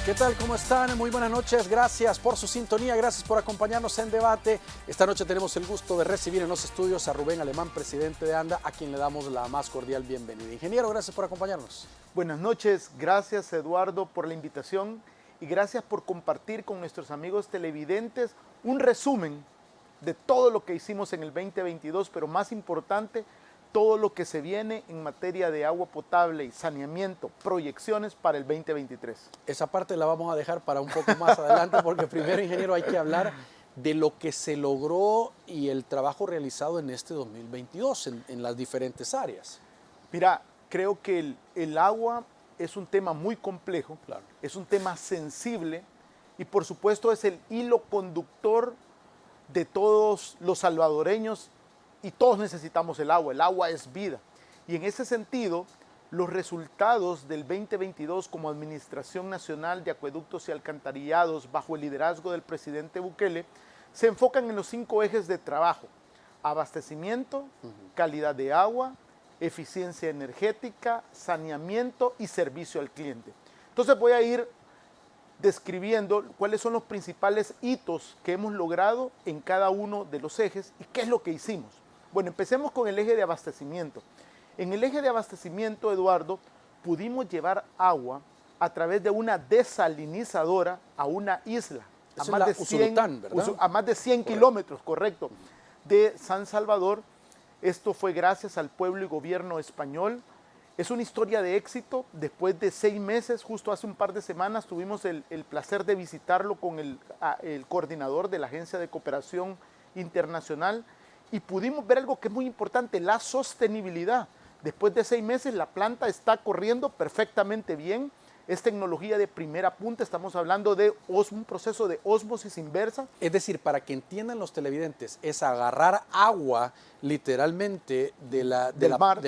¿Qué tal? ¿Cómo están? Muy buenas noches. Gracias por su sintonía, gracias por acompañarnos en debate. Esta noche tenemos el gusto de recibir en los estudios a Rubén Alemán, presidente de ANDA, a quien le damos la más cordial bienvenida. Ingeniero, gracias por acompañarnos. Buenas noches, gracias Eduardo por la invitación y gracias por compartir con nuestros amigos televidentes un resumen de todo lo que hicimos en el 2022, pero más importante, todo lo que se viene en materia de agua potable y saneamiento, proyecciones para el 2023. Esa parte la vamos a dejar para un poco más adelante, porque primero, ingeniero, hay que hablar de lo que se logró y el trabajo realizado en este 2022 en las diferentes áreas. Mira, creo que el agua es un tema muy complejo, Claro. Es un tema sensible y por supuesto es el hilo conductor de todos los salvadoreños y todos necesitamos el agua es vida. Y en ese sentido, los resultados del 2022 como Administración Nacional de Acueductos y Alcantarillados bajo el liderazgo del presidente Bukele se enfocan en los 5 ejes de trabajo: abastecimiento, calidad de agua, eficiencia energética, saneamiento y servicio al cliente. Entonces voy a ir describiendo cuáles son los principales hitos que hemos logrado en cada uno de los ejes y qué es lo que hicimos. Bueno, empecemos con el eje de abastecimiento. En el eje de abastecimiento, Eduardo, pudimos llevar agua a través de una desalinizadora a una isla, a más, de 100, ¿verdad? A más de 100 kilómetros, correcto, de San Salvador. Esto fue gracias al pueblo y gobierno español. Es una historia de éxito. Después de 6 meses, justo hace un par de semanas, tuvimos el placer de visitarlo con el coordinador de la Agencia de Cooperación Internacional y pudimos ver algo que es muy importante: la sostenibilidad. Después de 6 meses, la planta está corriendo perfectamente bien. Es tecnología de primera punta. Estamos hablando de un proceso de ósmosis inversa. Es decir, para que entiendan los televidentes, es agarrar agua literalmente del mar.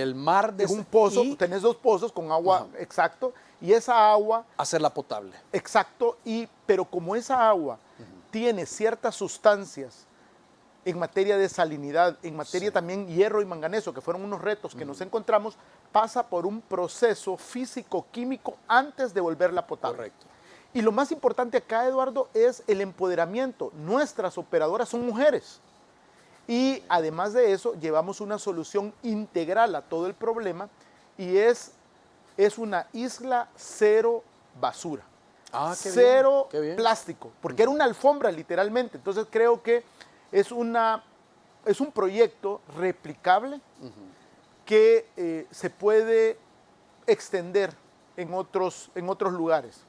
De un pozo, tenés 2 pozos con agua, exacto, y esa agua... hacerla potable. Exacto, pero como esa agua tiene ciertas sustancias en materia de salinidad, en materia también hierro y manganeso, que fueron unos retos que nos encontramos, pasa por un proceso físico-químico antes de volverla potable. Correcto. Y lo más importante acá, Eduardo, es el empoderamiento. Nuestras operadoras son mujeres. Y además de eso, llevamos una solución integral a todo el problema y es una isla cero basura. Cero plástico, porque era una alfombra literalmente. Entonces creo que es un proyecto replicable que se puede extender en otros lugares.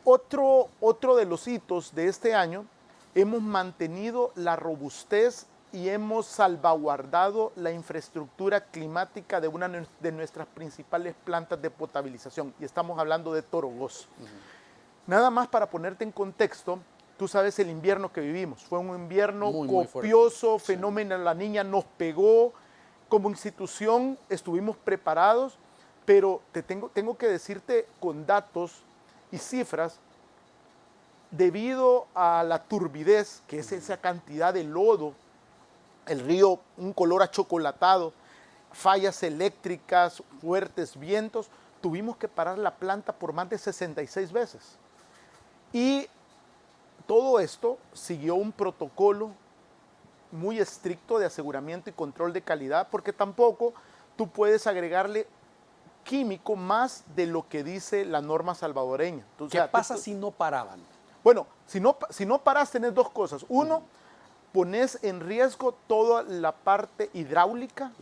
Otro de los hitos de este año, hemos mantenido la robustez y hemos salvaguardado la infraestructura climática de una de nuestras principales plantas de potabilización, y estamos hablando de Torogoz. Nada más para ponerte en contexto, tú sabes el invierno que vivimos. Fue un invierno copioso, fenómeno La Niña nos pegó. Como institución estuvimos preparados, pero tengo que decirte con datos y cifras, debido a la turbidez, que es esa cantidad de lodo, el río, un color achocolatado, fallas eléctricas, fuertes vientos, tuvimos que parar la planta por más de 66 veces. Y todo esto siguió un protocolo muy estricto de aseguramiento y control de calidad, porque tampoco tú puedes agregarle químico más de lo que dice la norma salvadoreña. ¿Qué pasa si no paraban? Bueno, si no paras, tenés 2 cosas. Uno, pones en riesgo toda la parte hidráulica,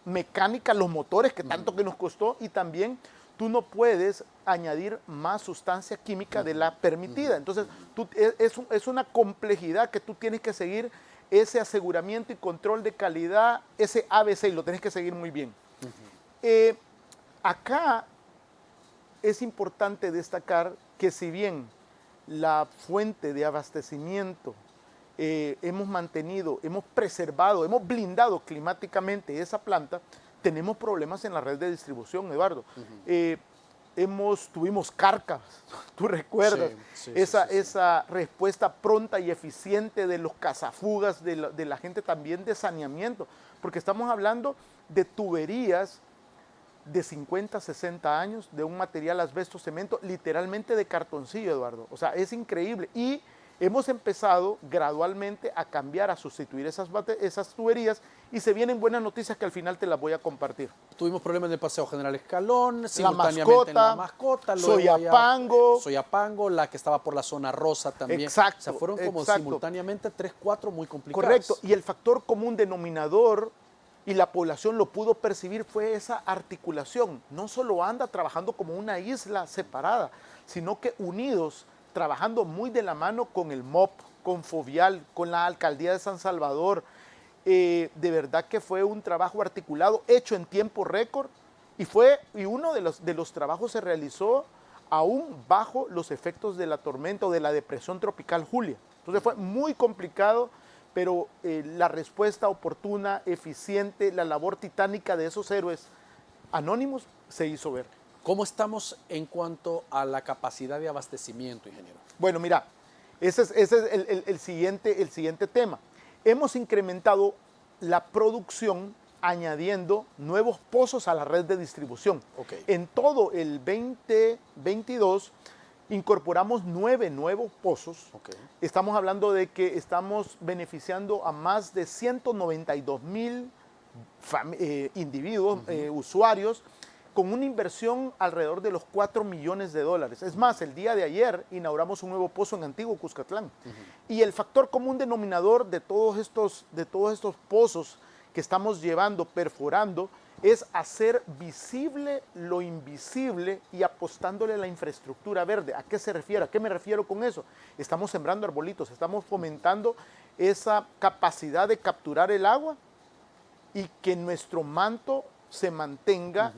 mecánica, los motores, que tanto que nos costó, y también tú no puedes añadir más sustancia química de la permitida. Entonces, es una complejidad que tú tienes que seguir, ese aseguramiento y control de calidad, ese ABC, y lo tienes que seguir muy bien. Acá es importante destacar que si bien la fuente de abastecimiento hemos mantenido, hemos preservado, hemos blindado climáticamente esa planta, tenemos problemas en la red de distribución, Eduardo. Tuvimos Cárcavas, tú recuerdas, esa respuesta pronta y eficiente de los cazafugas, de la gente también de saneamiento, porque estamos hablando de tuberías de 50, 60 años, de un material asbesto cemento, literalmente de cartoncillo, Eduardo. O sea, es increíble. Y hemos empezado gradualmente a cambiar, a sustituir esas tuberías, y se vienen buenas noticias que al final te las voy a compartir. Tuvimos problemas en el Paseo General Escalón, simultáneamente en La Mascota, Soyapango. Soyapango, la que estaba por la zona rosa también. Exacto. O sea, fueron como simultáneamente 3, 4 muy complicadas. Correcto. Y el factor común denominador, y la población lo pudo percibir, fue esa articulación. No solo anda trabajando como una isla separada, sino que unidos, trabajando muy de la mano con el MOP, con Fovial, con la Alcaldía de San Salvador. De verdad que fue un trabajo articulado, hecho en tiempo récord, y uno de los trabajos se realizó aún bajo los efectos de la tormenta o de la depresión tropical Julia. Entonces fue muy complicado, pero la respuesta oportuna, eficiente, la labor titánica de esos héroes anónimos se hizo ver. ¿Cómo estamos en cuanto a la capacidad de abastecimiento, ingeniero? Bueno, mira, ese es el siguiente tema. Hemos incrementado la producción añadiendo nuevos pozos a la red de distribución. Okay. En todo el 2022 incorporamos 9 nuevos pozos. Okay. Estamos hablando de que estamos beneficiando a más de 192,000 individuos, usuarios, con una inversión alrededor de los 4 millones de dólares. Es más, el día de ayer inauguramos un nuevo pozo en Antiguo Cuscatlán. Y el factor común denominador de todos estos pozos que estamos llevando, perforando, es hacer visible lo invisible y apostándole a la infraestructura verde. ¿A qué se refiere? ¿A qué me refiero con eso? Estamos sembrando arbolitos, estamos fomentando esa capacidad de capturar el agua y que nuestro manto se mantenga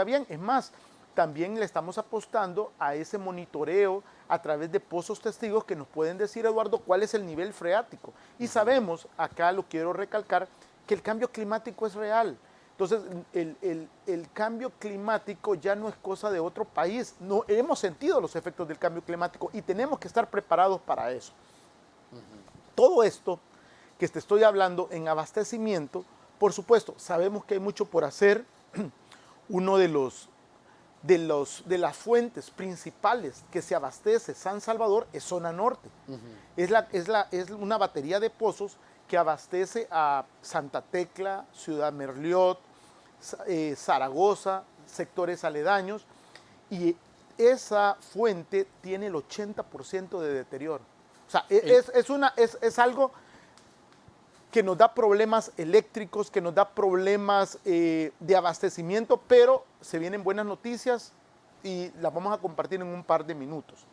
bien. Es más, también le estamos apostando a ese monitoreo a través de pozos testigos que nos pueden decir, Eduardo, cuál es el nivel freático. Y sabemos, acá lo quiero recalcar, que el cambio climático es real. Entonces, el cambio climático ya no es cosa de otro país. No, hemos sentido los efectos del cambio climático y tenemos que estar preparados para eso. Todo esto que te estoy hablando en abastecimiento, por supuesto, sabemos que hay mucho por hacer. Uno de las fuentes principales que se abastece San Salvador es zona norte. Es una batería de pozos que abastece a Santa Tecla, Ciudad Merliot, Zaragoza, sectores aledaños, y esa fuente tiene el 80% de deterioro. O sea, es algo que nos da problemas eléctricos, que nos da problemas de abastecimiento, pero se vienen buenas noticias y las vamos a compartir en un par de minutos.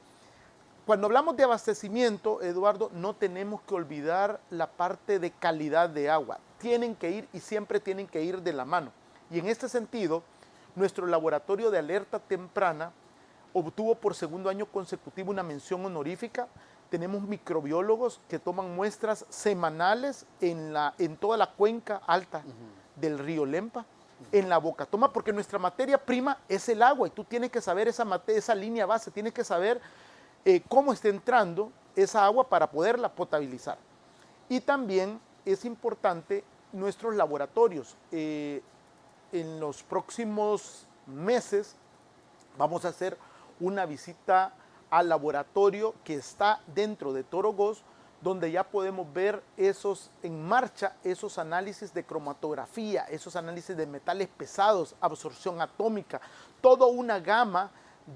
Cuando hablamos de abastecimiento, Eduardo, no tenemos que olvidar la parte de calidad de agua. Tienen que ir y siempre tienen que ir de la mano. Y en este sentido, nuestro laboratorio de alerta temprana obtuvo por segundo año consecutivo una mención honorífica. Tenemos microbiólogos que toman muestras semanales en toda la cuenca alta del río Lempa, en la Boca Toma, porque nuestra materia prima es el agua y tú tienes que saber esa línea base, tienes que saber cómo está entrando esa agua para poderla potabilizar. Y también es importante nuestros laboratorios. En los próximos meses vamos a hacer una visita al laboratorio que está dentro de Torogós, donde ya podemos ver en marcha esos análisis de cromatografía, esos análisis de metales pesados, absorción atómica, toda una gama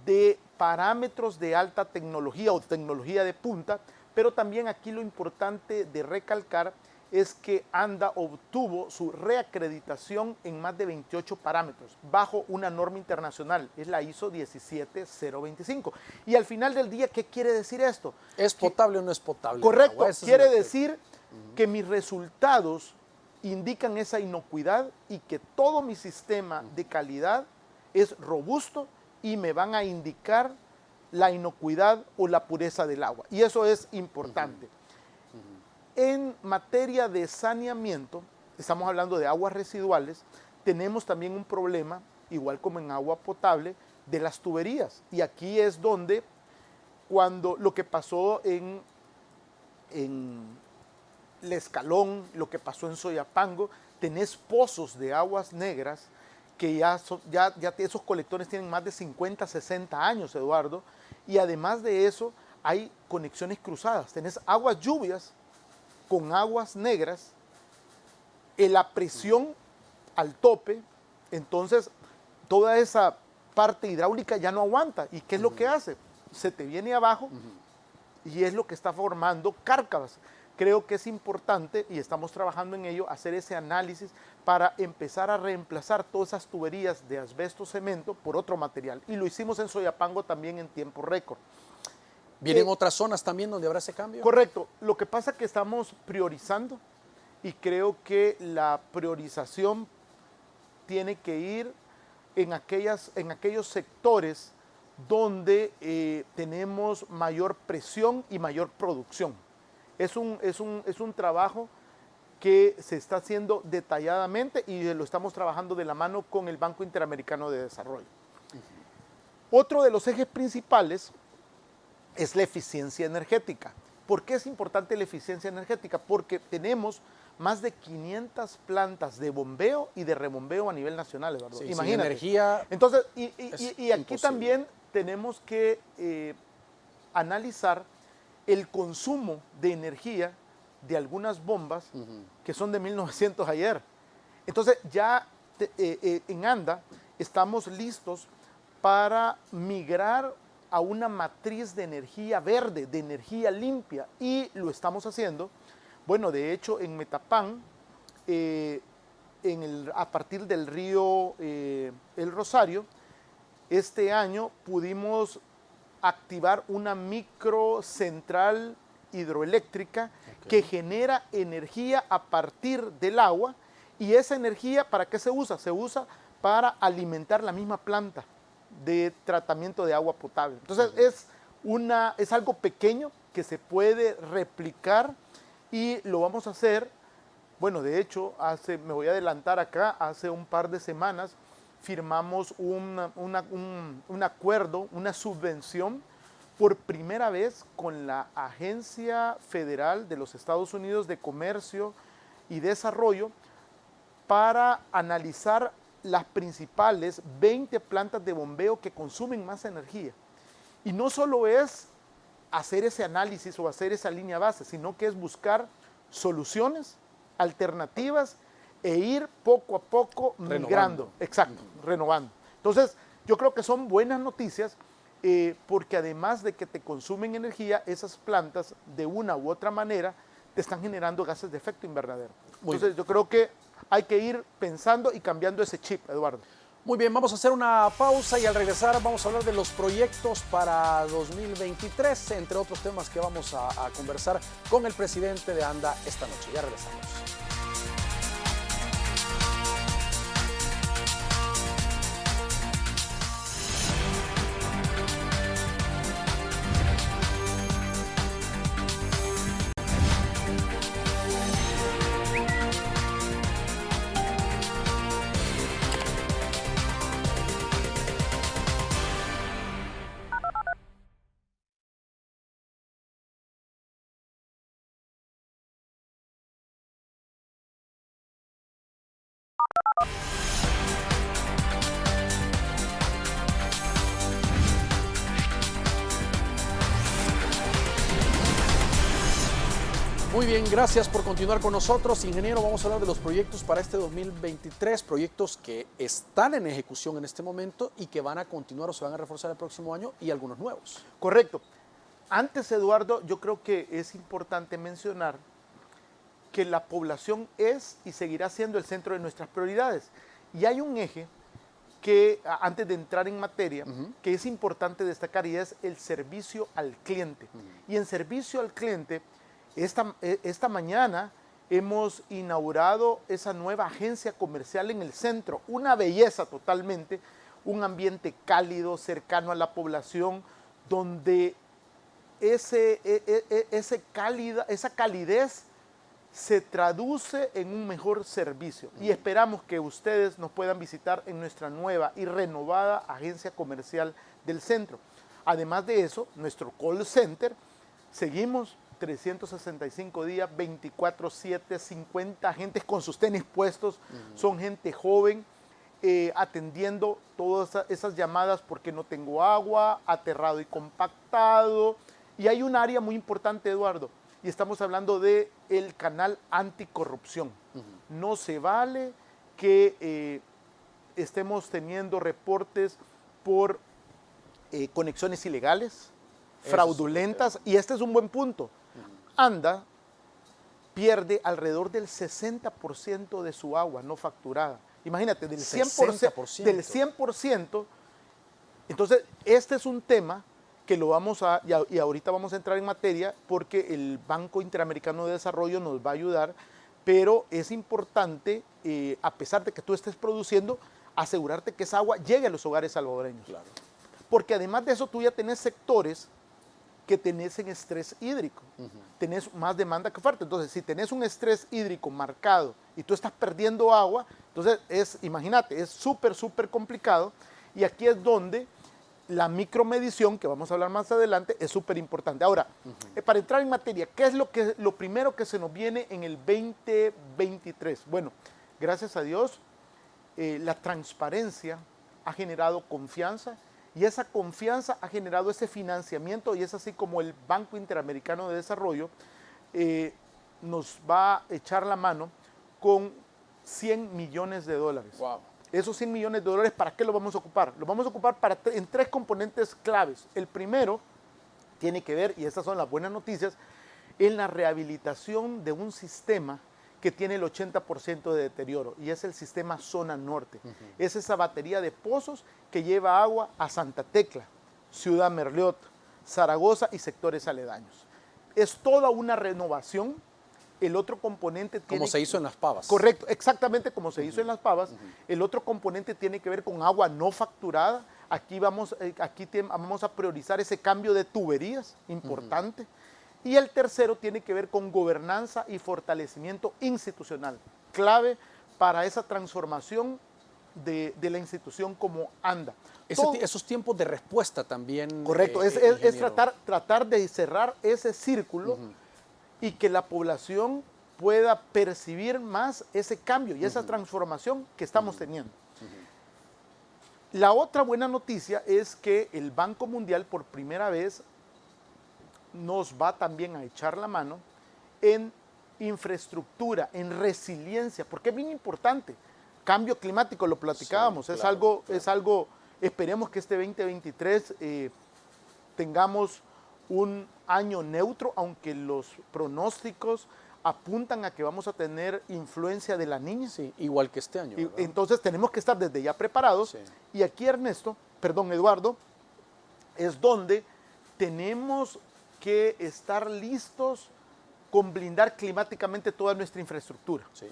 de parámetros de alta tecnología o tecnología de punta, pero también aquí lo importante de recalcar es que ANDA obtuvo su reacreditación en más de 28 parámetros, bajo una norma internacional, es la ISO 17025. Y al final del día, ¿qué quiere decir esto? ¿Es potable o no es potable? Correcto, quiere decir que mis resultados indican esa inocuidad y que todo mi sistema de calidad es robusto y me van a indicar la inocuidad o la pureza del agua. Y eso es importante. En materia de saneamiento, estamos hablando de aguas residuales, tenemos también un problema, igual como en agua potable, de las tuberías. Y aquí es donde, cuando lo que pasó en El Escalón, lo que pasó en Soyapango, tenés pozos de aguas negras que ya esos colectores tienen más de 50, 60 años, Eduardo, y además de eso hay conexiones cruzadas. Tenés aguas lluvias con aguas negras, la presión al tope, entonces toda esa parte hidráulica ya no aguanta. ¿Y qué es lo que hace? Se te viene abajo y es lo que está formando cárcavas. Creo que es importante, y estamos trabajando en ello, hacer ese análisis para empezar a reemplazar todas esas tuberías de asbesto cemento por otro material. Y lo hicimos en Soyapango también en tiempo récord. ¿Vienen otras zonas también donde habrá ese cambio? Correcto. Lo que pasa es que estamos priorizando y creo que la priorización tiene que ir en aquellos sectores donde tenemos mayor presión y mayor producción. Es un trabajo que se está haciendo detalladamente y lo estamos trabajando de la mano con el Banco Interamericano de Desarrollo. Otro de los ejes principales es la eficiencia energética. ¿Por qué es importante la eficiencia energética? Porque tenemos más de 500 plantas de bombeo y de rebombeo a nivel nacional, Eduardo. Sí, imagínate. sin energía. Entonces, y aquí imposible. también tenemos que analizar el consumo de energía de algunas bombas que son de 1900 ayer. Entonces, ya en ANDA estamos listos para migrar a una matriz de energía verde, de energía limpia, y lo estamos haciendo. Bueno, de hecho, en Metapán, a partir del río El Rosario, este año pudimos activar una microcentral hidroeléctrica que genera energía a partir del agua, y esa energía, ¿para qué se usa? Se usa para alimentar la misma planta de tratamiento de agua potable. Entonces es algo pequeño que se puede replicar y lo vamos a hacer. Bueno, de hecho, me voy a adelantar acá, hace un par de semanas firmamos un acuerdo, una subvención por primera vez con la Agencia Federal de los Estados Unidos de Comercio y Desarrollo para analizar las principales 20 plantas de bombeo que consumen más energía. Y no solo es hacer ese análisis o hacer esa línea base, sino que es buscar soluciones, alternativas e ir poco a poco migrando. Exacto, renovando. Entonces, yo creo que son buenas noticias porque además de que te consumen energía, esas plantas de una u otra manera te están generando gases de efecto invernadero. Entonces, yo creo que hay que ir pensando y cambiando ese chip, Eduardo. Muy bien, vamos a hacer una pausa y al regresar vamos a hablar de los proyectos para 2023, entre otros temas que vamos a conversar con el presidente de ANDA esta noche. Ya regresamos. Muy bien, gracias por continuar con nosotros. Ingeniero, vamos a hablar de los proyectos para este 2023, proyectos que están en ejecución en este momento y que van a continuar o se van a reforzar el próximo año y algunos nuevos. Correcto. Antes, Eduardo, yo creo que es importante mencionar que la población es y seguirá siendo el centro de nuestras prioridades. Y hay un eje que, antes de entrar en materia, que es importante destacar, y es el servicio al cliente. Y en servicio al cliente, esta mañana hemos inaugurado esa nueva agencia comercial en el centro, una belleza totalmente, un ambiente cálido, cercano a la población, donde esa calidez se traduce en un mejor servicio. Y esperamos que ustedes nos puedan visitar en nuestra nueva y renovada agencia comercial del centro. Además de eso, nuestro call center, seguimos 365 días, 24/7, 50 agentes con sus tenis puestos, son gente joven atendiendo todas esas llamadas porque no tengo agua, aterrado y compactado. Y hay un área muy importante, Eduardo, y estamos hablando del canal anticorrupción. No se vale que estemos teniendo reportes por conexiones ilegales, fraudulentas, y este es un buen punto. ANDA pierde alrededor del 60% de su agua no facturada. Imagínate, del 100%, del 100%. Entonces, este es un tema que lo vamos a, y ahorita vamos a entrar en materia, porque el Banco Interamericano de Desarrollo nos va a ayudar, pero es importante, a pesar de que tú estés produciendo, asegurarte que esa agua llegue a los hogares salvadoreños. Claro. Porque además de eso, tú ya tenés sectores que tenés en estrés hídrico, tenés más demanda que oferta. Entonces, si tenés un estrés hídrico marcado y tú estás perdiendo agua, entonces imagínate, es súper, súper complicado. Y aquí es donde la micromedición, que vamos a hablar más adelante, es súper importante. Ahora, para entrar en materia, ¿qué es lo primero que se nos viene en el 2023? Bueno, gracias a Dios, la transparencia ha generado confianza, y esa confianza ha generado ese financiamiento, y es así como el Banco Interamericano de Desarrollo nos va a echar la mano con $100 millones. Wow. Esos $100 millones, ¿para qué lo vamos a ocupar? Lo vamos a ocupar en 3 componentes claves. El primero tiene que ver, y estas son las buenas noticias, en la rehabilitación de un sistema que tiene el 80% de deterioro, y es el sistema Zona Norte. Es esa batería de pozos que lleva agua a Santa Tecla, Ciudad Merliot, Zaragoza y sectores aledaños. Es toda una renovación. El otro componente tiene... Como se hizo en Las Pavas. Correcto, exactamente como se hizo en Las Pavas. El otro componente tiene que ver con agua no facturada. Aquí vamos a priorizar ese cambio de tuberías, importante. Y el tercero tiene que ver con gobernanza y fortalecimiento institucional, clave para esa transformación de la institución como ANDA. Esos tiempos de respuesta también. Correcto, es tratar de cerrar ese círculo y que la población pueda percibir más ese cambio y esa transformación que estamos teniendo. La otra buena noticia es que el Banco Mundial por primera vez nos va también a echar la mano en infraestructura, en resiliencia, porque es bien importante. Cambio climático, lo platicábamos, sí, claro, es algo, esperemos que este 2023 tengamos un año neutro, aunque los pronósticos apuntan a que vamos a tener influencia de la Niña. Sí, igual que este año, ¿verdad? Entonces tenemos que estar desde ya preparados. Sí. Y aquí, Eduardo, es donde tenemos que estar listos con blindar climáticamente toda nuestra infraestructura. Sí.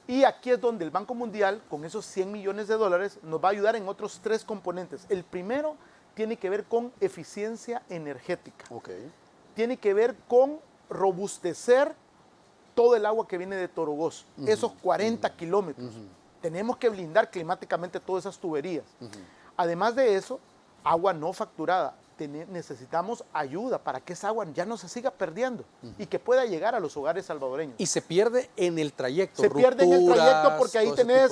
Y aquí es donde el Banco Mundial, con esos $100 millones, nos va a ayudar en otros 3 componentes. El primero tiene que ver con eficiencia energética. Okay. Tiene que ver con robustecer todo el agua que viene de Torogós, esos 40 kilómetros. Tenemos que blindar climáticamente todas esas tuberías. Además de eso, agua no facturada. Necesitamos ayuda para que esa agua ya no se siga perdiendo y que pueda llegar a los hogares salvadoreños. Y se pierde en el trayecto. Se pierde en el trayecto porque ahí tenés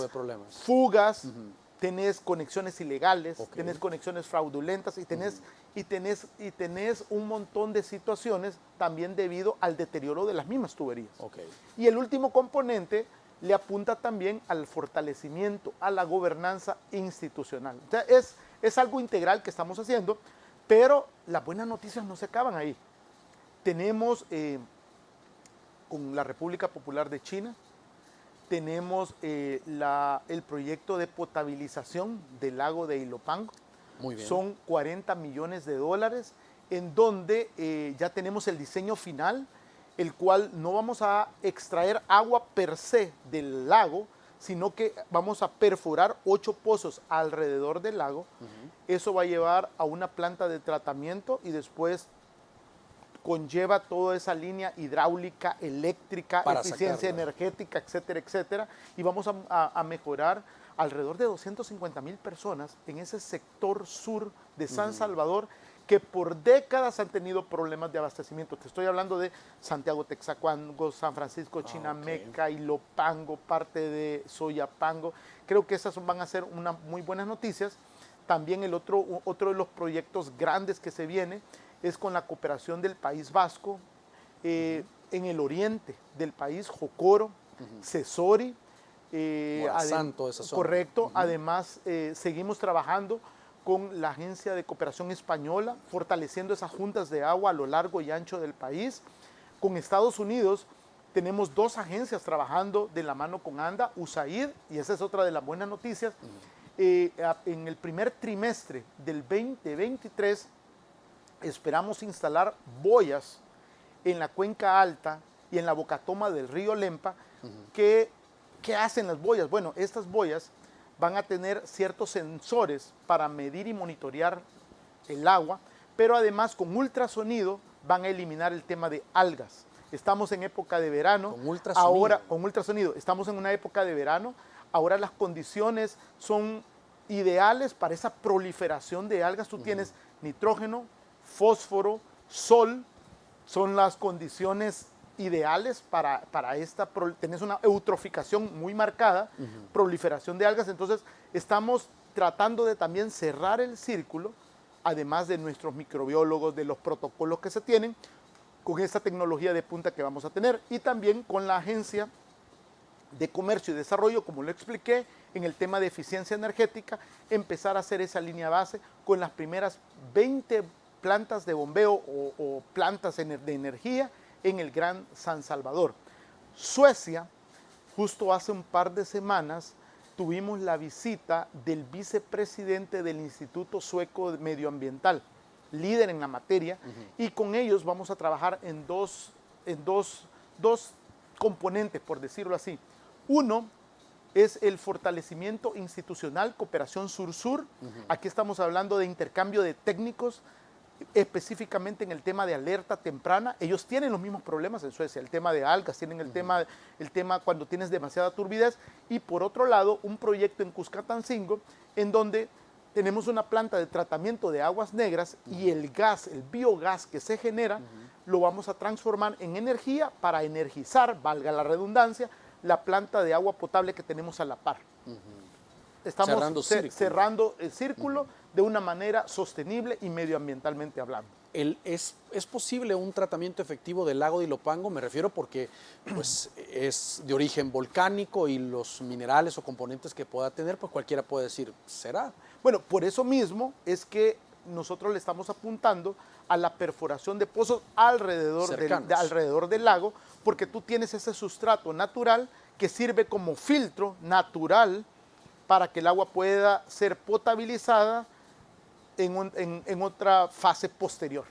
fugas, tenés conexiones ilegales, tenés conexiones fraudulentas y tenés un montón de situaciones también debido al deterioro de las mismas tuberías. Y el último componente le apunta también al fortalecimiento, a la gobernanza institucional. O sea, es algo integral que estamos haciendo. Pero las buenas noticias no se acaban ahí. Tenemos con la República Popular de China, tenemos el proyecto de potabilización del lago de Ilopango. Muy bien. Son $40 millones, en donde ya tenemos el diseño final, el cual no vamos a extraer agua per se del lago, sino que vamos a perforar 8 pozos alrededor del lago. Eso va a llevar a una planta de tratamiento y después conlleva toda esa línea hidráulica, eléctrica, para eficiencia energética, etcétera, etcétera. Y vamos a mejorar alrededor de 250,000 personas en ese sector sur de San Salvador, que por décadas han tenido problemas de abastecimiento. Te estoy hablando de Santiago Texacuango, San Francisco Chinameca, Ilopango, parte de Soyapango. Creo que esas van a ser unas muy buenas noticias. También otro de los proyectos grandes que se viene es con la cooperación del País Vasco, en el oriente del país, Jocoro, Cesori, Santo, esa zona. correcto. Además, seguimos trabajando con la Agencia de Cooperación Española, fortaleciendo esas juntas de agua a lo largo y ancho del país. Con Estados Unidos tenemos 2 agencias trabajando de la mano con ANDA, USAID, y esa es otra de las buenas noticias. En el primer trimestre del 2023 esperamos instalar boyas en la cuenca alta y en la bocatoma del río Lempa. ¿Qué hacen las boyas? Bueno, estas boyas van a tener ciertos sensores para medir y monitorear el agua, pero además con ultrasonido van a eliminar el tema de algas. Estamos en época de verano. Con ultrasonido. Ahora, con ultrasonido, estamos en una época de verano. Ahora las condiciones son ideales para esa proliferación de algas. Tú tienes nitrógeno, fósforo, sol, son las condiciones ideales para tenés una eutroficación muy marcada, proliferación de algas. Entonces estamos tratando de también cerrar el círculo, además de nuestros microbiólogos, de los protocolos que se tienen, con esta tecnología de punta que vamos a tener, y también con la Agencia de Comercio y Desarrollo, como lo expliqué, en el tema de eficiencia energética, empezar a hacer esa línea base con las primeras 20 plantas de bombeo o plantas de energía en el Gran San Salvador. Suecia, justo hace un par de semanas, tuvimos la visita del vicepresidente del Instituto Sueco Medioambiental, líder en la materia, y con ellos vamos a trabajar en dos componentes, por decirlo así. Uno es el fortalecimiento institucional, cooperación sur-sur. Aquí estamos hablando de intercambio de técnicos, específicamente en el tema de alerta temprana. Ellos tienen los mismos problemas en Suecia, el tema de algas, tienen el tema cuando tienes demasiada turbidez. Y por otro lado, un proyecto en Cuscatancingo, en donde tenemos una planta de tratamiento de aguas negras, y el gas, el biogás que se genera, lo vamos a transformar en energía para energizar, valga la redundancia, la planta de agua potable que tenemos a la par. Estamos cerrando el círculo de una manera sostenible y medioambientalmente hablando. ¿Es posible un tratamiento efectivo del lago de Ilopango? Me refiero porque pues, es de origen volcánico y los minerales o componentes que pueda tener, pues cualquiera puede decir, ¿será? Bueno, por eso mismo es que nosotros le estamos apuntando a la perforación de pozos alrededor del lago, porque tú tienes ese sustrato natural que sirve como filtro natural para que el agua pueda ser potabilizada en otra fase posterior.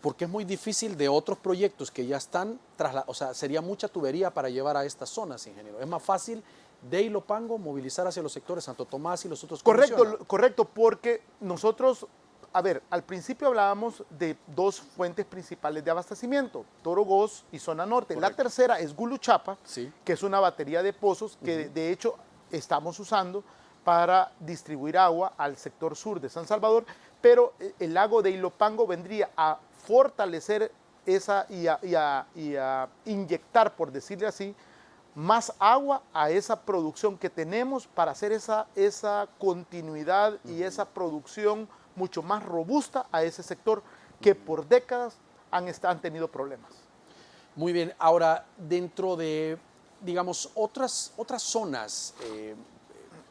Porque es muy difícil de otros proyectos que ya están, o sea, sería mucha tubería para llevar a estas zonas, ingeniero. Es más fácil de Ilopango movilizar hacia los sectores Santo Tomás y los otros. Correcto, porque nosotros, a ver, al principio hablábamos de 2 fuentes principales de abastecimiento, Torogoz y Zona Norte. Correcto. La tercera es Guluchapa, sí, que es una batería de pozos que de hecho estamos usando para distribuir agua al sector sur de San Salvador, pero el lago de Ilopango vendría a fortalecer esa y a inyectar, por decirle así, más agua a esa producción que tenemos para hacer esa continuidad y esa producción mucho más robusta a ese sector que por décadas han tenido problemas. Muy bien, ahora dentro de, digamos, otras zonas,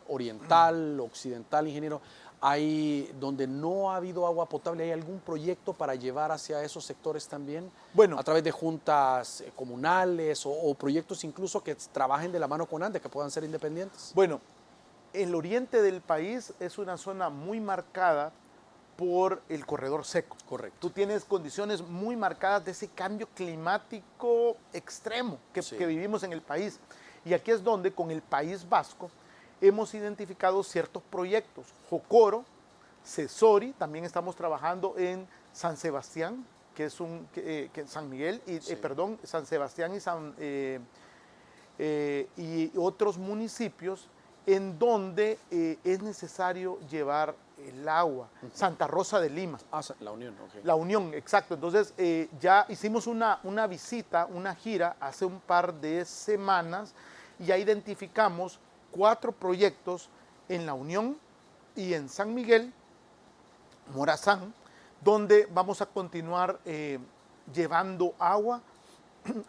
oriental, occidental, ingeniero, ¿hay donde no ha habido agua potable? ¿Hay algún proyecto para llevar hacia esos sectores también? Bueno, a través de juntas comunales o proyectos incluso que trabajen de la mano con ANDE, que puedan ser independientes. Bueno, el oriente del país es una zona muy marcada por el corredor seco. Correcto. Tú tienes condiciones muy marcadas de ese cambio climático extremo que vivimos en el país. Y aquí es donde con el País Vasco hemos identificado ciertos proyectos. Jocoro, Cesori, también estamos trabajando en San Sebastián, que es San Miguel, San Sebastián y otros municipios en donde es necesario llevar el agua, Santa Rosa de Lima. Ah, la Unión, ok. La Unión, exacto. Entonces ya hicimos una visita, una gira hace un par de semanas y ya identificamos 4 proyectos en la Unión y en San Miguel, Morazán, donde vamos a continuar llevando agua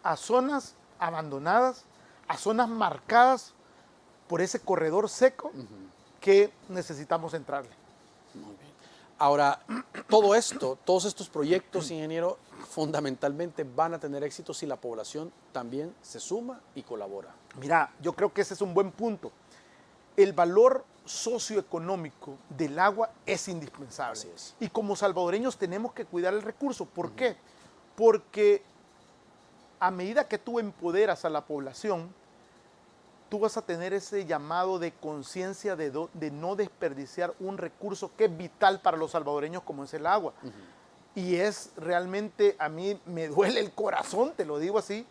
a zonas abandonadas, a zonas marcadas por ese corredor seco que necesitamos entrarle. Muy bien. Ahora, todo esto, todos estos proyectos, ingeniero, fundamentalmente van a tener éxito si la población también se suma y colabora. Mira, yo creo que ese es un buen punto. El valor socioeconómico del agua es indispensable. Así es. Y como salvadoreños tenemos que cuidar el recurso. ¿Por qué? Porque a medida que tú empoderas a la población, tú vas a tener ese llamado de conciencia de no desperdiciar un recurso que es vital para los salvadoreños como es el agua. Y es realmente, a mí me duele el corazón, te lo digo así,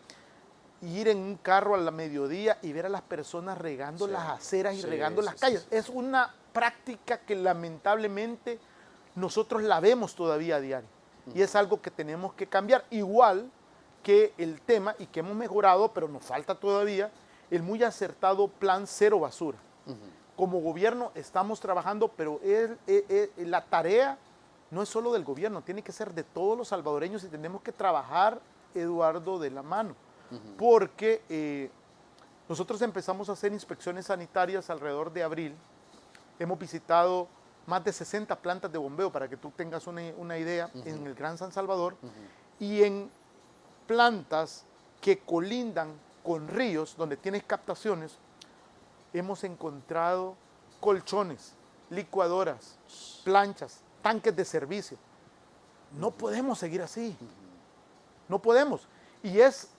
ir en un carro a la mediodía y ver a las personas regando las aceras y regando las calles. Es una práctica que lamentablemente nosotros la vemos todavía a diario. Y es algo que tenemos que cambiar. Igual que el tema, y que hemos mejorado, pero nos falta todavía, el muy acertado plan cero basura. Como gobierno estamos trabajando, pero la tarea no es solo del gobierno, tiene que ser de todos los salvadoreños y tenemos que trabajar, Eduardo, de la mano. Porque nosotros empezamos a hacer inspecciones sanitarias alrededor de abril. Hemos visitado más de 60 plantas de bombeo, para que tú tengas una idea, en el Gran San Salvador, y en plantas que colindan con ríos, donde tienes captaciones, hemos encontrado colchones, licuadoras, planchas, tanques de servicio. No podemos seguir así. No podemos. Y es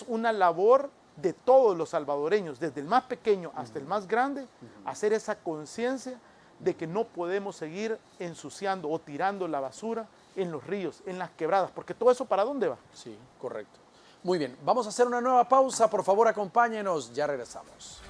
una labor de todos los salvadoreños, desde el más pequeño hasta el más grande, hacer esa conciencia de que no podemos seguir ensuciando o tirando la basura en los ríos, en las quebradas, porque todo eso, ¿para dónde va? Sí, correcto. Muy bien, vamos a hacer una nueva pausa, por favor acompáñenos, ya regresamos.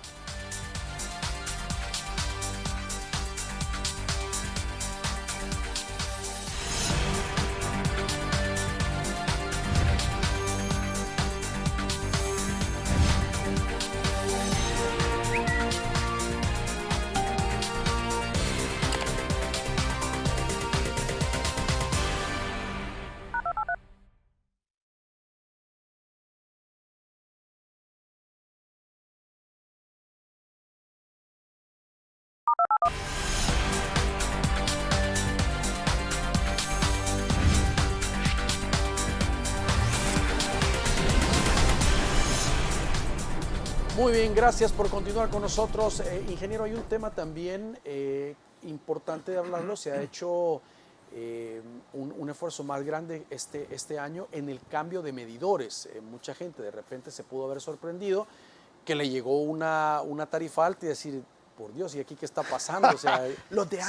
Muy bien, gracias por continuar con nosotros. Ingeniero, hay un tema también importante de hablarlo. Se ha hecho un esfuerzo más grande este año en el cambio de medidores. Mucha gente de repente se pudo haber sorprendido que le llegó una tarifa alta y decir, por Dios, ¿y aquí qué está pasando? O sea, los de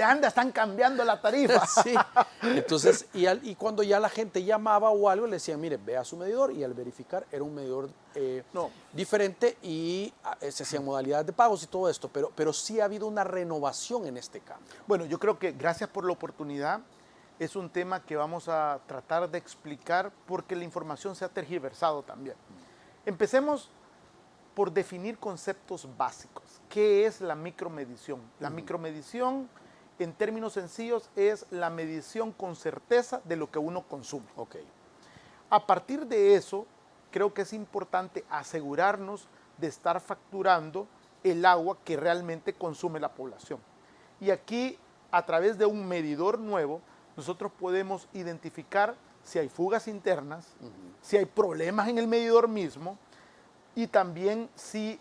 ANDA están cambiando la tarifa. Sí, entonces, y cuando ya la gente llamaba o algo, le decían, mire, vea su medidor, y al verificar era un medidor diferente y se hacían modalidades de pagos y todo esto, pero sí ha habido una renovación en este cambio. Bueno, yo creo que gracias por la oportunidad. Es un tema que vamos a tratar de explicar porque la información se ha tergiversado también. Empecemos por definir conceptos básicos. ¿Qué es la micromedición? La micromedición, en términos sencillos, es la medición con certeza de lo que uno consume. Okay. A partir de eso, creo que es importante asegurarnos de estar facturando el agua que realmente consume la población. Y aquí, a través de un medidor nuevo, nosotros podemos identificar si hay fugas internas, si hay problemas en el medidor mismo, y también si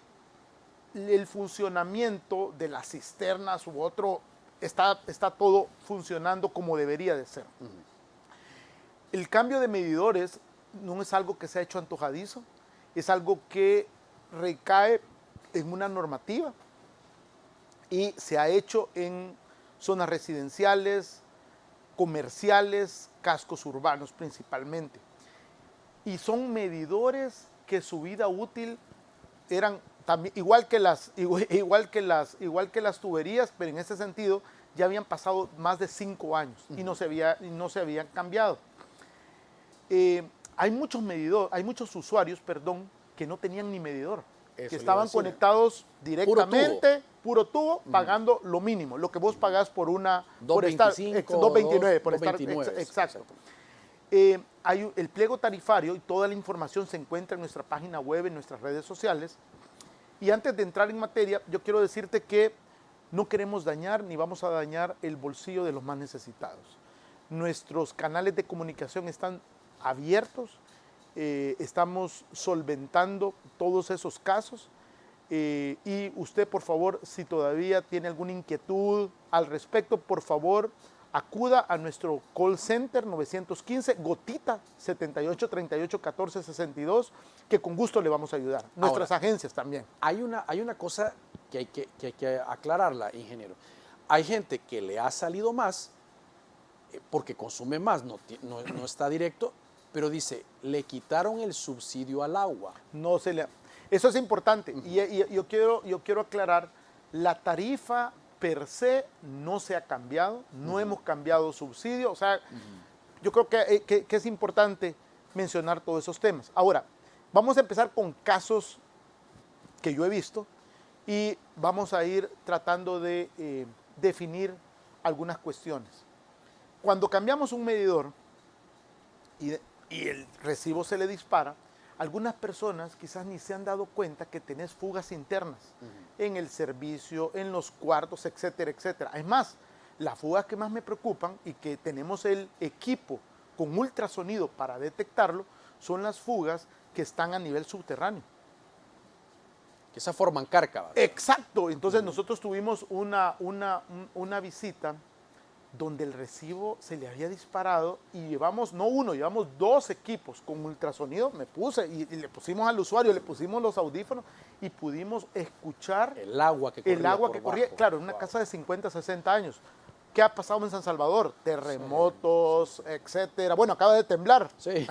el funcionamiento de las cisternas u otro está todo funcionando como debería de ser. El cambio de medidores no es algo que se ha hecho antojadizo, es algo que recae en una normativa y se ha hecho en zonas residenciales, comerciales, cascos urbanos principalmente. Y son medidores que su vida útil eran también, igual que las tuberías, pero en ese sentido ya habían pasado más de 5 años y no se habían cambiado. Hay muchos usuarios, perdón, que no tenían ni medidor, que estaban conectados directamente, puro tubo, pagando lo mínimo, lo que vos pagás por una... 2.29, por estar... Exacto. El pliego tarifario y toda la información se encuentra en nuestra página web, en nuestras redes sociales. Y antes de entrar en materia, yo quiero decirte que no queremos dañar ni vamos a dañar el bolsillo de los más necesitados. Nuestros canales de comunicación están abiertos, estamos solventando todos esos casos y usted, por favor, si todavía tiene alguna inquietud al respecto, por favor, acuda a nuestro call center 915 Gotita 78 38 14 62, que con gusto le vamos a ayudar. Nuestras agencias también. Hay una cosa que hay que aclararla, ingeniero. Hay gente que le ha salido más porque consume más, no está directo, pero dice, le quitaron el subsidio al agua. Eso es importante. Y yo quiero aclarar, la tarifa per se no se ha cambiado, no hemos cambiado subsidio. O sea, yo creo que es importante mencionar todos esos temas. Ahora, vamos a empezar con casos que yo he visto y vamos a ir tratando de definir algunas cuestiones. Cuando cambiamos un medidor y el recibo se le dispara, algunas personas quizás ni se han dado cuenta que tenés fugas internas en el servicio, en los cuartos, etcétera, etcétera. Es más, las fugas que más me preocupan y que tenemos el equipo con ultrasonido para detectarlo son las fugas que están a nivel subterráneo. Que se forman cárcavas. Exacto. Entonces nosotros tuvimos una visita donde el recibo se le había disparado y llevamos, no uno, llevamos 2 equipos con ultrasonido, me puse y le pusimos al usuario, le pusimos los audífonos y pudimos escuchar el agua que corría. Claro, en una casa de 50, 60 años. ¿Qué ha pasado en San Salvador? Terremotos, etcétera. Bueno, acaba de temblar. Sí.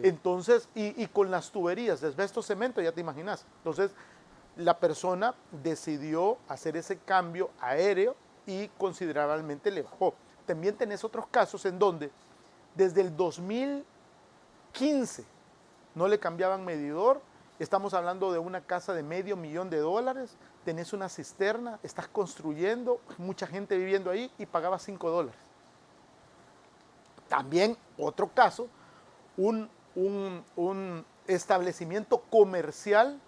Entonces, y con las tuberías de asbesto cemento, ya te imaginas. Entonces, la persona decidió hacer ese cambio aéreo y considerablemente le bajó. También tenés otros casos en donde desde el 2015 no le cambiaban medidor. Estamos hablando de una casa de $500,000, tenés una cisterna, estás construyendo, mucha gente viviendo ahí y pagaba $5. También otro caso, un establecimiento comercial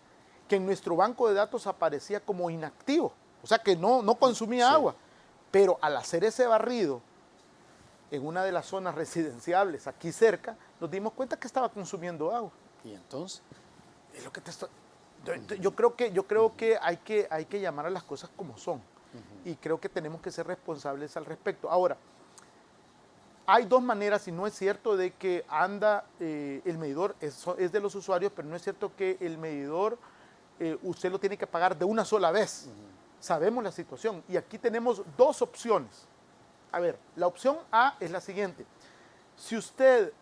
que en nuestro banco de datos aparecía como inactivo, o sea que no consumía agua. Pero al hacer ese barrido en una de las zonas residenciables aquí cerca, nos dimos cuenta que estaba consumiendo agua. ¿Y entonces? Es lo que yo creo que hay que llamar a las cosas como son. Y creo que tenemos que ser responsables al respecto. Ahora, hay 2 maneras, y no es cierto de que anda el medidor, es de los usuarios, pero no es cierto que el medidor usted lo tiene que pagar de una sola vez. Sabemos la situación y aquí tenemos 2 opciones. A ver, la opción A es la siguiente. Si usted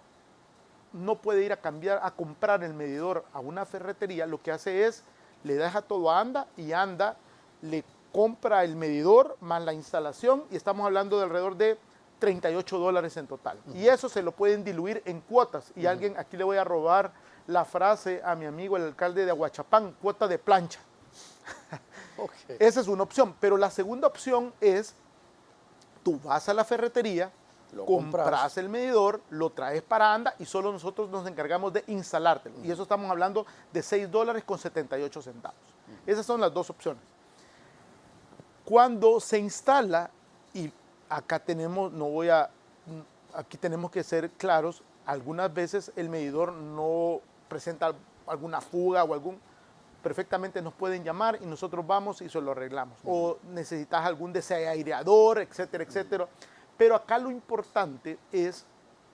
no puede ir a comprar el medidor a una ferretería, lo que hace es, le deja todo a ANDA y ANDA le compra el medidor más la instalación y estamos hablando de alrededor de $38 en total. Y eso se lo pueden diluir en cuotas. Y alguien, aquí le voy a robar la frase a mi amigo el alcalde de Aguachapán, cuota de plancha. Okay. Esa es una opción, pero la segunda opción es, tú vas a la ferretería, compras el medidor, lo traes para ANDA y solo nosotros nos encargamos de instalártelo. Y eso estamos hablando de $6.78. Esas son las 2 opciones. Cuando se instala, y acá tenemos, aquí tenemos que ser claros, algunas veces el medidor no presenta alguna fuga o perfectamente nos pueden llamar y nosotros vamos y se lo arreglamos. O necesitas algún desaireador, etcétera, etcétera. Pero acá lo importante es,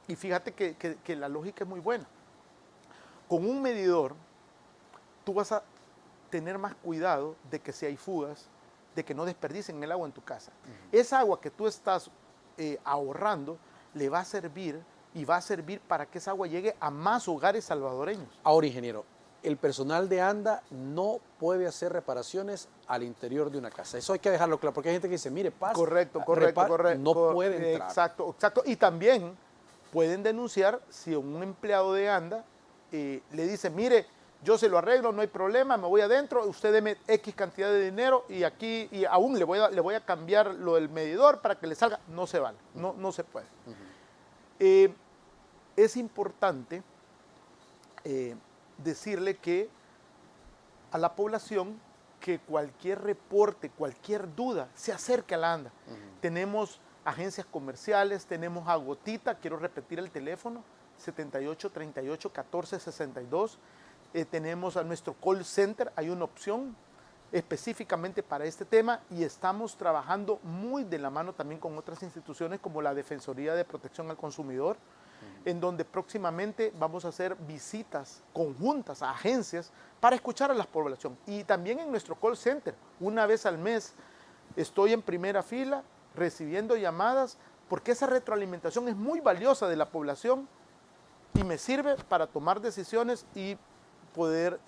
y fíjate que la lógica es muy buena. Con un medidor, tú vas a tener más cuidado de que si hay fugas, de que no desperdicien el agua en tu casa. Esa agua que tú estás ahorrando le va a servir y va a servir para que esa agua llegue a más hogares salvadoreños. Ahora, ingeniero, el personal de ANDA no puede hacer reparaciones al interior de una casa. Eso hay que dejarlo claro, porque hay gente que dice, mire, pasa. Correcto. No puede entrar. Exacto. Y también pueden denunciar si un empleado de ANDA le dice, mire, yo se lo arreglo, no hay problema, me voy adentro, usted deme X cantidad de dinero y aquí, y aún le voy a cambiar lo del medidor para que le salga. No se vale, no se puede. Es importante decirle que a la población que cualquier reporte, cualquier duda, se acerque a la ANDA. Tenemos agencias comerciales, tenemos a Gotita, quiero repetir el teléfono, 7838-1462. Tenemos a nuestro call center, hay una opción específicamente para este tema y estamos trabajando muy de la mano también con otras instituciones como la Defensoría de Protección al Consumidor, en donde próximamente vamos a hacer visitas conjuntas a agencias para escuchar a la población. Y también en nuestro call center, una vez al mes, estoy en primera fila recibiendo llamadas porque esa retroalimentación es muy valiosa de la población y me sirve para tomar decisiones y poder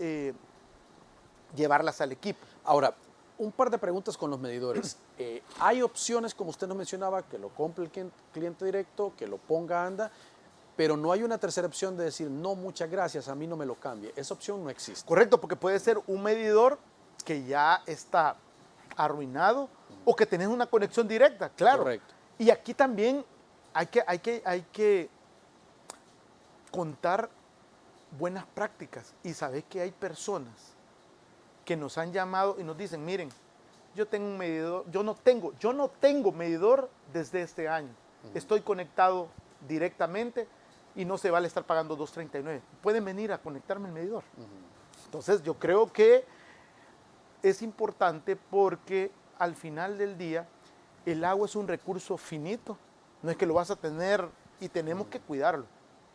llevarlas al equipo. Ahora, un par de preguntas con los medidores. Hay opciones, como usted nos mencionaba, que lo compre el cliente directo, que lo ponga ANDA, pero no hay una tercera opción de decir, no, muchas gracias, a mí no me lo cambie. Esa opción no existe. Correcto, porque puede ser un medidor que ya está arruinado o que tenés una conexión directa, claro. Correcto. Y aquí también hay que contar buenas prácticas y sabés que hay personas que nos han llamado y nos dicen, miren, yo tengo un medidor, yo no tengo medidor desde este año. Estoy conectado directamente y no se vale estar pagando $2.39. Pueden venir a conectarme el medidor. Entonces yo creo que es importante porque al final del día el agua es un recurso finito. No es que lo vas a tener y tenemos que cuidarlo.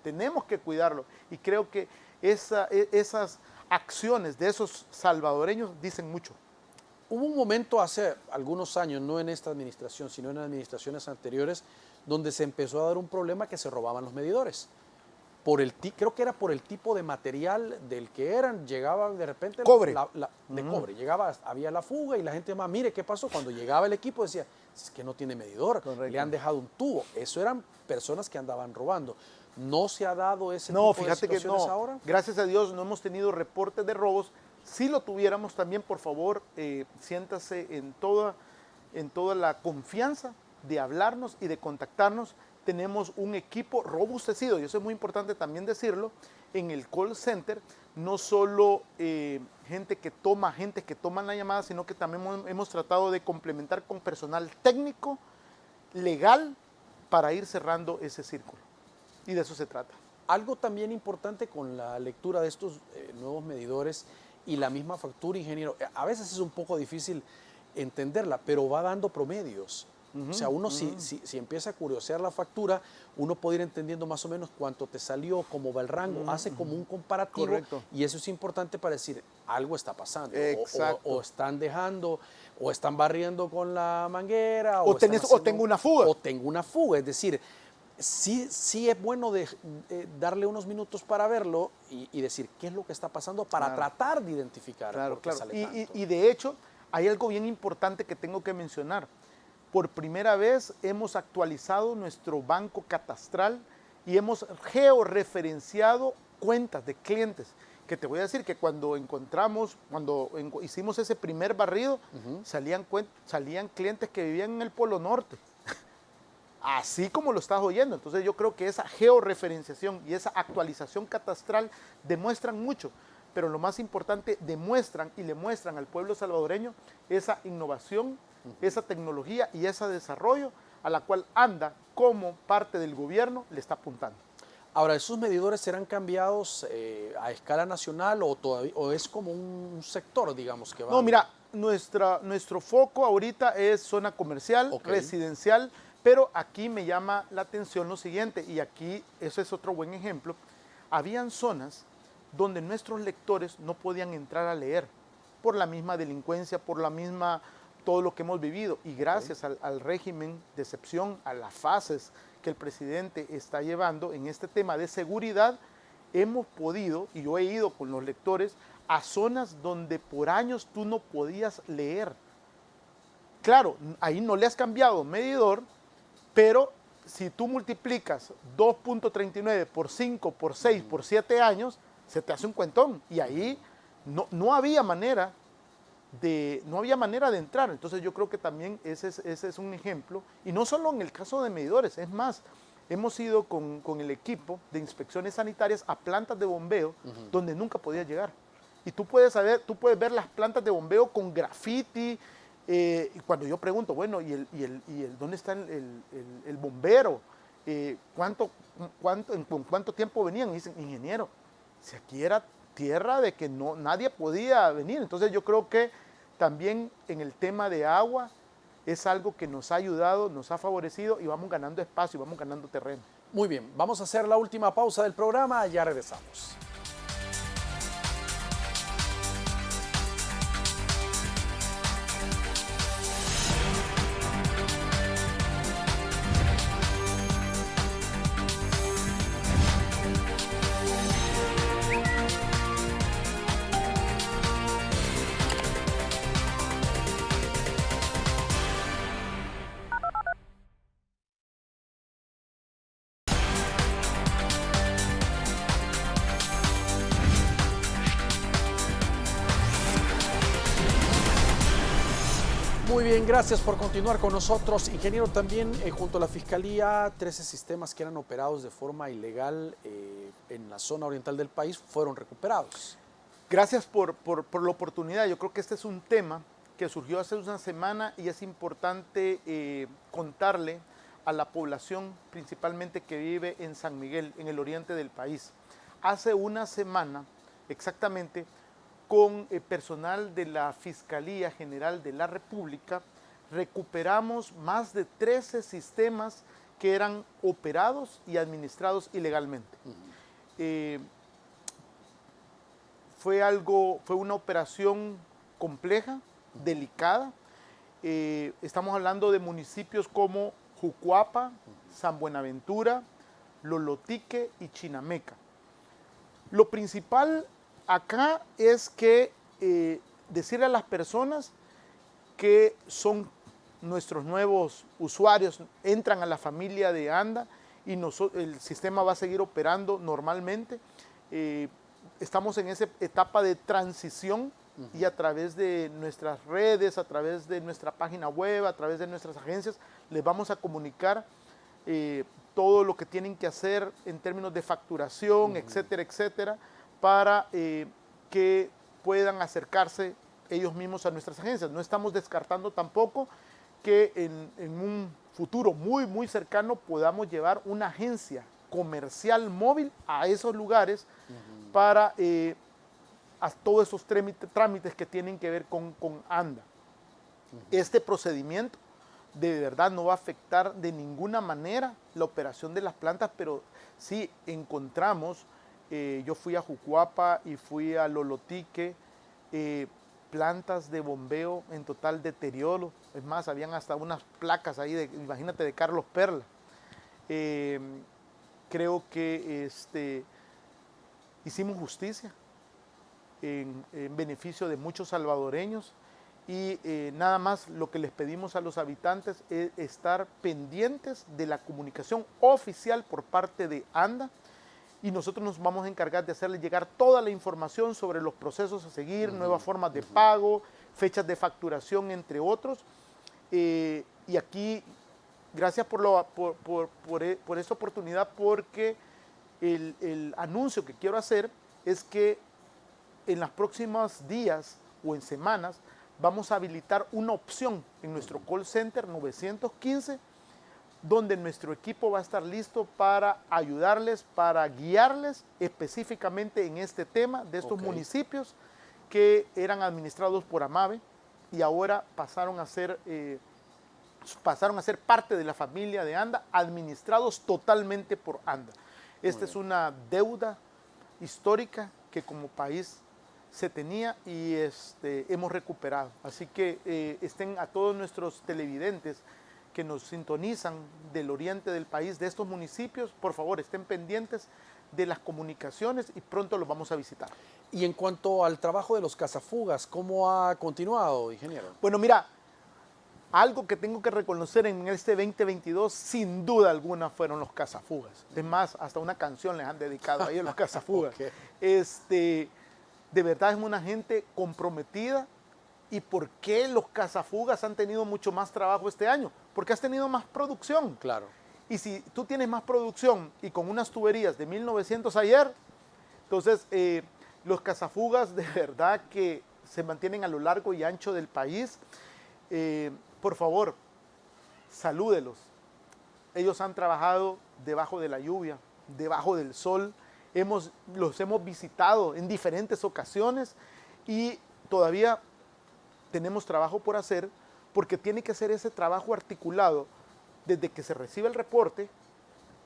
Tenemos que cuidarlo. Y creo que esas acciones de esos salvadoreños dicen mucho. Hubo un momento hace algunos años, no en esta administración, sino en administraciones anteriores, donde se empezó a dar un problema que se robaban los medidores. Creo que era por el tipo de material del que eran, llegaba de repente cobre. Cobre, había la fuga y la gente más, mire qué pasó, cuando llegaba el equipo decía, es que no tiene medidor, correcto, le han dejado un tubo. Eso eran personas que andaban robando. ¿No se ha dado ese No, tipo de fíjate que situaciones no. ahora? Gracias a Dios no hemos tenido reportes de robos. Si lo tuviéramos también, por favor, siéntase en toda la confianza de hablarnos y de contactarnos. Tenemos un equipo robustecido, y eso es muy importante también decirlo, en el call center, no solo gente que toman la llamada, sino que también hemos tratado de complementar con personal técnico, legal, para ir cerrando ese círculo. Y de eso se trata. Algo también importante con la lectura de estos nuevos medidores y la misma factura, ingeniero, a veces es un poco difícil entenderla, pero va dando promedios. O sea, uno si empieza a curiosear la factura, uno puede ir entendiendo más o menos cuánto te salió, cómo va el rango, hace como un comparativo. Correcto. Y eso es importante para decir, algo está pasando. Exacto. O están dejando, o están barriendo con la manguera. O tengo una fuga. O tengo una fuga, es decir, sí es bueno darle unos minutos para verlo y decir qué es lo que está pasando para tratar de identificar por qué sale tanto. Y de hecho, hay algo bien importante que tengo que mencionar. Por primera vez hemos actualizado nuestro banco catastral y hemos georreferenciado cuentas de clientes. Que te voy a decir que cuando hicimos ese primer barrido, salían clientes que vivían en el Polo Norte. Así como lo estás oyendo. Entonces yo creo que esa georreferenciación y esa actualización catastral demuestran mucho, pero lo más importante, demuestran y le muestran al pueblo salvadoreño esa innovación, esa tecnología y ese desarrollo a la cual ANDA como parte del gobierno le está apuntando. Ahora, ¿esos medidores serán cambiados a escala nacional o es como un sector, digamos, que va? No, mira, nuestro foco ahorita es zona comercial, residencial, pero aquí me llama la atención lo siguiente, y aquí ese es otro buen ejemplo. Habían zonas donde nuestros lectores no podían entrar a leer por la misma delincuencia, por la misma, todo lo que hemos vivido. Y gracias al régimen de excepción, a las fases que el presidente está llevando en este tema de seguridad, hemos podido, y yo he ido con los lectores, a zonas donde por años tú no podías leer. Claro, ahí no le has cambiado medidor, pero si tú multiplicas 2.39 por 5, por 6, por 7 años, se te hace un cuentón. Y ahí no había manera no había manera de entrar. Entonces yo creo que también ese es un ejemplo. Y no solo en el caso de medidores, es más, hemos ido con el equipo de inspecciones sanitarias a plantas de bombeo donde nunca podías llegar. Y tú puedes ver las plantas de bombeo con graffiti. Y cuando yo pregunto, bueno, ¿dónde está el bombero? ¿Con cuánto tiempo venían? Y dicen, ingeniero, si aquí era tierra de que nadie podía venir. Entonces yo creo que también en el tema de agua es algo que nos ha ayudado, nos ha favorecido y vamos ganando espacio, vamos ganando terreno. Muy bien, vamos a hacer la última pausa del programa, ya regresamos. Muy bien, gracias por continuar con nosotros. Ingeniero, también junto a la Fiscalía, 13 sistemas que eran operados de forma ilegal en la zona oriental del país fueron recuperados. Gracias por la oportunidad. Yo creo que este es un tema que surgió hace una semana y es importante contarle a la población, principalmente que vive en San Miguel, en el oriente del país. Hace una semana, exactamente, con personal de la Fiscalía General de la República, recuperamos más de 13 sistemas que eran operados y administrados ilegalmente. Fue una operación compleja, delicada. Estamos hablando de municipios como Jucuapa, San Buenaventura, Lolotique y Chinameca. Lo principal acá es que decirle a las personas que son nuestros nuevos usuarios, entran a la familia de ANDA y el sistema va a seguir operando normalmente. Estamos en esa etapa de transición y a través de nuestras redes, a través de nuestra página web, a través de nuestras agencias, les vamos a comunicar todo lo que tienen que hacer en términos de facturación, etcétera, etcétera, para que puedan acercarse ellos mismos a nuestras agencias. No estamos descartando tampoco que en un futuro muy, muy cercano podamos llevar una agencia comercial móvil a esos lugares para a todos esos trámites que tienen que ver con ANDA. Este procedimiento de verdad no va a afectar de ninguna manera la operación de las plantas, pero sí encontramos, yo fui a Jucuapa y fui a Lolotique, plantas de bombeo en total deterioro. Es más, habían hasta unas placas ahí, imagínate, de Carlos Perla. Creo que hicimos justicia en beneficio de muchos salvadoreños y nada más lo que les pedimos a los habitantes es estar pendientes de la comunicación oficial por parte de ANDA y nosotros nos vamos a encargar de hacerles llegar toda la información sobre los procesos a seguir, nuevas formas de pago, fechas de facturación, entre otros. Y aquí, gracias por esta oportunidad, porque el anuncio que quiero hacer es que en los próximos días o en semanas vamos a habilitar una opción en nuestro call center 915, donde nuestro equipo va a estar listo para ayudarles, para guiarles específicamente en este tema de estos municipios que eran administrados por AMAVE y ahora pasaron a ser parte de la familia de ANDA, administrados totalmente por ANDA. Esta es una deuda histórica que como país se tenía y hemos recuperado. Así que estén a todos nuestros televidentes que nos sintonizan del oriente del país, de estos municipios, por favor, estén pendientes de las comunicaciones y pronto los vamos a visitar. Y en cuanto al trabajo de los cazafugas, ¿cómo ha continuado, ingeniero? Bueno, mira, algo que tengo que reconocer en este 2022, sin duda alguna, fueron los cazafugas. Es más, hasta una canción les han dedicado a ellos los cazafugas. Okay. De verdad es una gente comprometida. ¿Y por qué los cazafugas han tenido mucho más trabajo este año? Porque has tenido más producción. Claro. Y si tú tienes más producción y con unas tuberías de 1900 ayer, entonces los cazafugas de verdad que se mantienen a lo largo y ancho del país. Por favor, salúdelos. Ellos han trabajado debajo de la lluvia, debajo del sol. Los hemos visitado en diferentes ocasiones y todavía tenemos trabajo por hacer porque tiene que ser ese trabajo articulado desde que se recibe el reporte,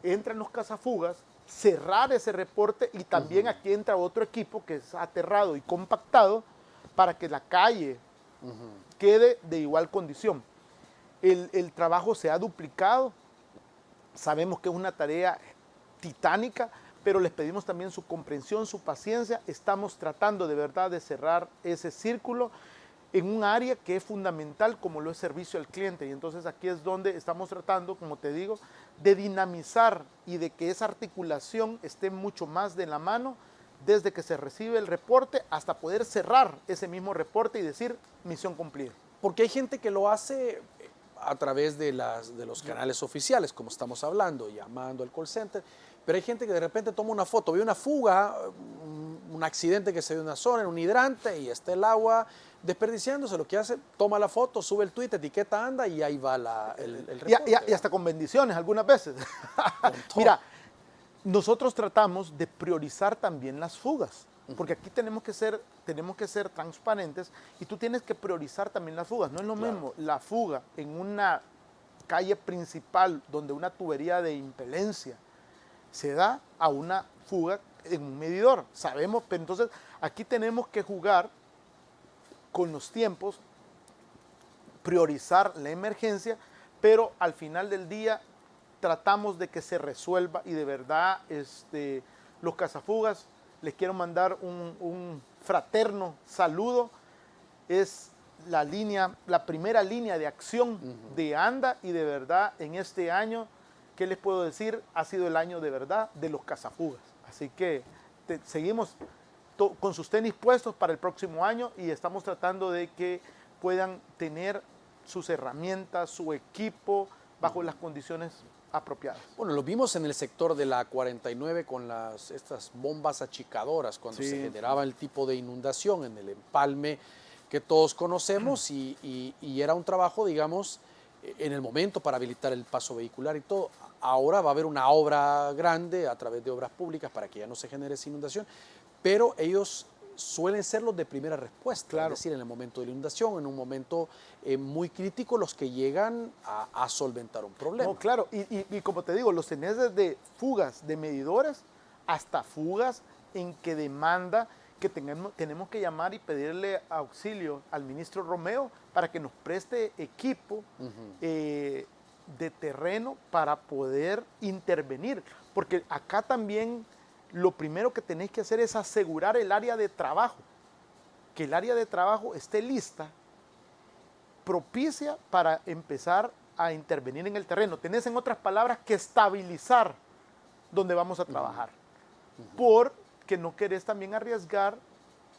entran los cazafugas, cerrar ese reporte y también aquí entra otro equipo que es aterrado y compactado para que la calle quede de igual condición. El trabajo se ha duplicado, sabemos que es una tarea titánica, pero les pedimos también su comprensión, su paciencia. Estamos tratando de verdad de cerrar ese círculo en un área que es fundamental como lo es servicio al cliente. Y entonces aquí es donde estamos tratando, como te digo, de dinamizar y de que esa articulación esté mucho más de la mano desde que se recibe el reporte hasta poder cerrar ese mismo reporte y decir misión cumplida. Porque hay gente que lo hace a través de los canales oficiales, como estamos hablando, llamando al call center, pero hay gente que de repente toma una foto, ve una fuga, un accidente que se dio en una zona, en un hidrante, y está el agua desperdiciándose. Lo que hace, toma la foto, sube el tweet, etiqueta ANDA y ahí va el reporte. Y hasta con bendiciones algunas veces. Mira, nosotros tratamos de priorizar también las fugas, porque aquí tenemos que ser transparentes y tú tienes que priorizar también las fugas. No es lo mismo la fuga en una calle principal donde una tubería de impelencia se da a una fuga en un medidor. Sabemos, pero entonces aquí tenemos que jugar con los tiempos, priorizar la emergencia, pero al final del día tratamos de que se resuelva y de verdad los cazafugas, les quiero mandar un fraterno saludo. Es la primera línea de acción de ANDA y de verdad en este año, ¿qué les puedo decir? Ha sido el año de verdad de los cazafugas. Así que seguimos con sus tenis puestos para el próximo año y estamos tratando de que puedan tener sus herramientas, su equipo bajo las condiciones apropiadas. Bueno, lo vimos en el sector de la 49 con estas bombas achicadoras, cuando se generaba el tipo de inundación en el empalme que todos conocemos y era un trabajo, digamos, en el momento para habilitar el paso vehicular y todo. Ahora va a haber una obra grande a través de obras públicas para que ya no se genere esa inundación, pero ellos suelen ser los de primera respuesta, claro. Es decir, en el momento de la inundación, en un momento muy crítico, los que llegan a solventar un problema. No, claro, y como te digo, los tenés desde fugas de medidores hasta fugas en que demanda que tenemos que llamar y pedirle auxilio al ministro Romeo para que nos preste equipo de terreno para poder intervenir, porque acá también lo primero que tenéis que hacer es asegurar el área de trabajo, que el área de trabajo esté lista, propicia para empezar a intervenir en el terreno. Tenés, en otras palabras, que estabilizar donde vamos a trabajar, porque no querés también arriesgar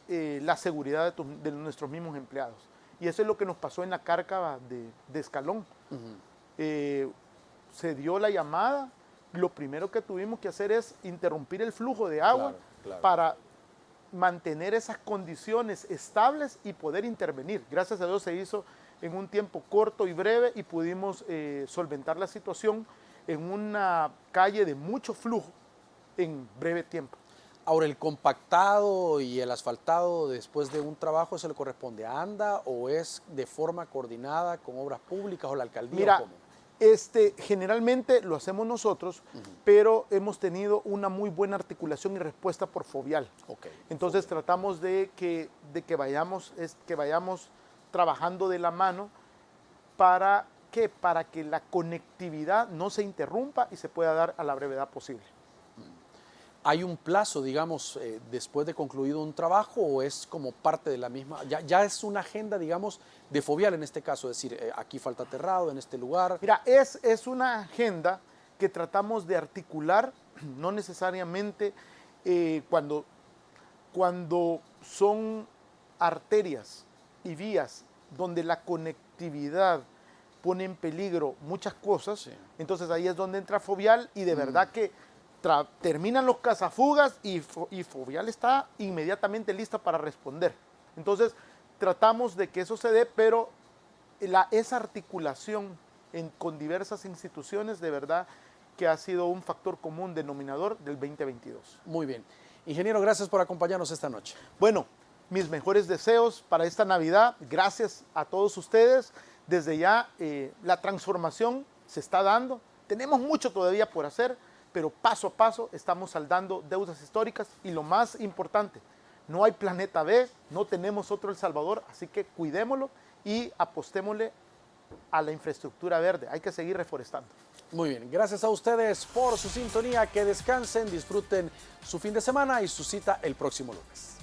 la seguridad de nuestros mismos empleados. Y eso es lo que nos pasó en la cárcava de Escalón. Se dio la llamada. Lo primero que tuvimos que hacer es interrumpir el flujo de agua para mantener esas condiciones estables y poder intervenir. Gracias a Dios se hizo en un tiempo corto y breve y pudimos solventar la situación en una calle de mucho flujo en breve tiempo. Ahora, ¿el compactado y el asfaltado después de un trabajo, eso le corresponde a ANDA o es de forma coordinada con obras públicas o la alcaldía? Mira, ¿cómo? Generalmente lo hacemos nosotros, pero hemos tenido una muy buena articulación y respuesta por Fovial. Entonces tratamos de que vayamos trabajando de la mano para qué? Para que la conectividad no se interrumpa y se pueda dar a la brevedad posible. ¿Hay un plazo, digamos, después de concluido un trabajo o es como parte de la misma? Ya es una agenda, digamos, de Fovial en este caso, es decir, aquí falta aterrado, en este lugar. Mira, es una agenda que tratamos de articular, no necesariamente cuando son arterias y vías donde la conectividad pone en peligro muchas cosas, Sí. entonces ahí es donde entra Fovial y de verdad que terminan los cazafugas y Fovial está inmediatamente lista para responder. Entonces tratamos de que eso se dé, pero esa articulación con diversas instituciones de verdad que ha sido un factor común denominador del 2022. Muy bien. Ingeniero, gracias por acompañarnos esta noche. Bueno, mis mejores deseos para esta Navidad. Gracias a todos ustedes. Desde ya la transformación se está dando. Tenemos mucho todavía por hacer, pero paso a paso estamos saldando deudas históricas y lo más importante, no hay planeta B, no tenemos otro El Salvador, así que cuidémoslo y apostémosle a la infraestructura verde. Hay que seguir reforestando. Muy bien, gracias a ustedes por su sintonía, que descansen, disfruten su fin de semana y su cita el próximo lunes.